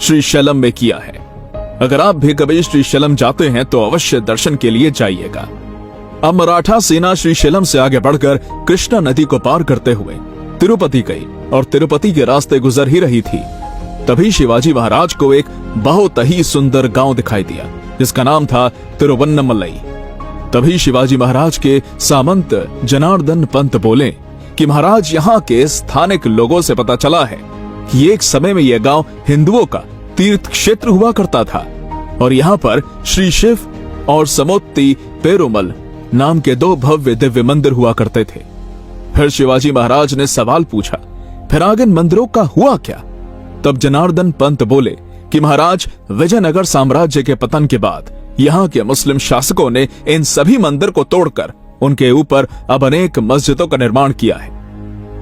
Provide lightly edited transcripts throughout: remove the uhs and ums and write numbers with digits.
श्रीशैलम में किया है। अगर आप भी कभी श्रीशैलम जाते हैं तो अवश्य दर्शन के लिए जाइएगा। अब मराठा सेना श्रीशैलम से आगे बढ़कर कृष्णा नदी को पार करते हुए तिरुपति गई और तिरुपति के रास्ते गुजर ही रही थी, तभी शिवाजी महाराज को एक बहुत ही सुंदर गांव दिखाई दिया जिसका नाम था तिरुवन्नमलई। तभी शिवाजी महाराज के सामंत जनार्दन पंत बोले कि महाराज, यहाँ के स्थानिक लोगों से पता चला है कि एक समय में यह गांव हिंदुओं का तीर्थ क्षेत्र हुआ करता था और यहाँ पर श्री शिव और समोत्ती पेरुमल नाम के 2 भव्य दिव्य मंदिर हुआ करते थे। फिर शिवाजी महाराज ने सवाल पूछा, फिर आगे इन मंदिरों का हुआ क्या? तब जनार्दन पंत बोले कि महाराज, विजयनगर साम्राज्य के पतन के बाद यहाँ के मुस्लिम शासकों ने इन सभी मंदिर को तोड़कर उनके ऊपर अब अनेक मस्जिदों का निर्माण किया है।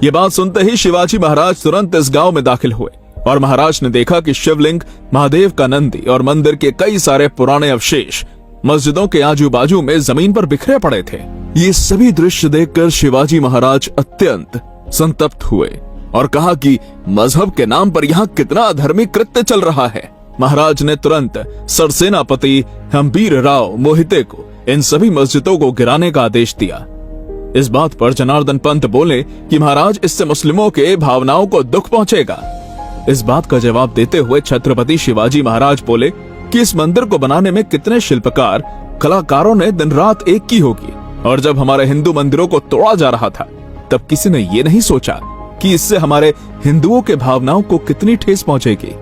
ये बात सुनते ही शिवाजी महाराज तुरंत इस गांव में दाखिल हुए और महाराज ने देखा कि शिवलिंग, महादेव का नंदी और मंदिर के कई सारे पुराने अवशेष मस्जिदों के आजू बाजू में जमीन पर बिखरे पड़े थे। ये सभी दृश्य देखकर शिवाजी महाराज अत्यंत संतप्त हुए और कहा कि मजहब के नाम पर यहाँ कितना अधर्मी कृत्य चल रहा है। महाराज ने तुरंत सरसेनापति हम्बीर राव मोहिते को इन सभी मस्जिदों को गिराने का आदेश दिया। इस बात पर जनार्दन पंत बोले कि महाराज, इससे मुस्लिमों के भावनाओं को दुख पहुंचेगा। इस बात का जवाब देते हुए छत्रपति शिवाजी महाराज बोले कि इस मंदिर को बनाने में कितने शिल्पकार कलाकारों ने दिन रात एक की होगी, और जब हमारे हिंदू मंदिरों को तोड़ा जा रहा था तब किसी ने ये नहीं सोचा कि इससे हमारे हिंदुओं के भावनाओं को कितनी ठेस पहुंचेगी।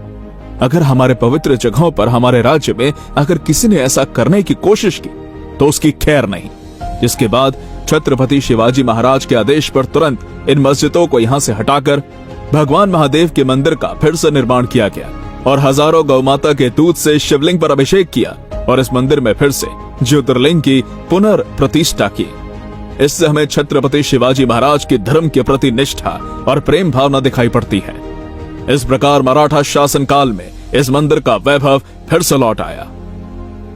अगर हमारे पवित्र जगहों पर, हमारे राज्य में अगर किसी ने ऐसा करने की कोशिश की तो उसकी खैर नहीं। जिसके बाद छत्रपति शिवाजी महाराज के आदेश पर तुरंत इन मस्जिदों को यहाँ से हटाकर भगवान महादेव के मंदिर का फिर से निर्माण किया गया और हजारों गौमाता के दूध से शिवलिंग पर अभिषेक किया और इस मंदिर में फिर से ज्योतिर्लिंग की पुनर्प्रतिष्ठा की। इससे हमें छत्रपति शिवाजी महाराज की धर्म के प्रति निष्ठा और प्रेम भावना दिखाई पड़ती है। इस प्रकार मराठा शासन काल में इस मंदिर का वैभव फिर से लौट आया।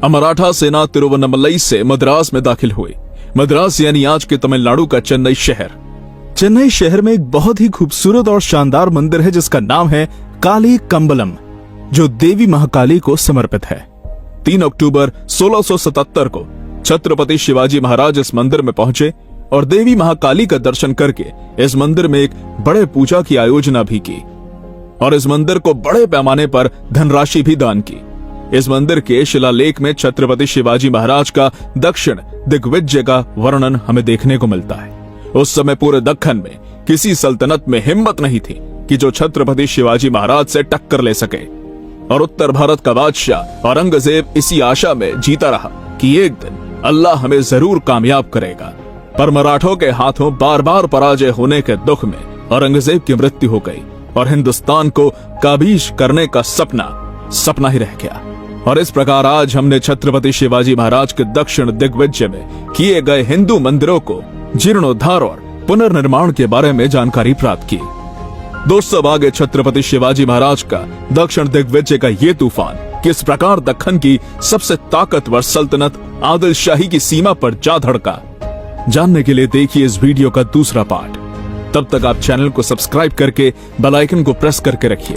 मराठा सेना तिरुवन्नमलई से मद्रास में दाखिल हुई। मद्रास यानी आज के तमिलनाडु का चेन्नई शहर। चेन्नई शहर में एक बहुत ही खूबसूरत और शानदार मंदिर है जिसका नाम है काली कंबलम, जो देवी महाकाली को समर्पित है। 3 अक्टूबर 1677 को छत्रपति शिवाजी महाराज इस मंदिर में पहुंचे और देवी महाकाली का दर्शन करके इस मंदिर में एक बड़े पूजा की आयोजना भी की और इस मंदिर को बड़े पैमाने पर धनराशि भी दान की। इस मंदिर के शिलालेख में छत्रपति शिवाजी महाराज का दक्षिण दिग्विजय का वर्णन हमें देखने को मिलता है। उस समय पूरे दक्खन में किसी सल्तनत में हिम्मत नहीं थी कि जो छत्रपति शिवाजी महाराज से टक्कर ले सके और उत्तर भारत का बादशाह औरंगजेब इसी आशा में जीता रहा कि एक दिन अल्लाह हमें जरूर कामयाब करेगा। पर मराठों के हाथों बार बार पराजय होने के दुख में औरंगजेब की मृत्यु हो गई और हिंदुस्तान को काबीज करने का सपना ही रह गया। और इस प्रकार आज हमने छत्रपति शिवाजी महाराज के दक्षिण दिग्विजय में किए गए हिंदू मंदिरों को जीर्णोद्धार और पुनर्निर्माण के बारे में जानकारी प्राप्त की। दोस्तों, अब आगे छत्रपति शिवाजी महाराज का दक्षिण दिग्विजय का ये तूफान किस प्रकार दक्खन की सबसे ताकतवर सल्तनत आदिल शाही की सीमा पर जा धड़का, जानने के लिए देखिए इस वीडियो का दूसरा पार्ट। तब तक आप चैनल को सब्सक्राइब करके बेल आइकन को प्रेस करके रखिए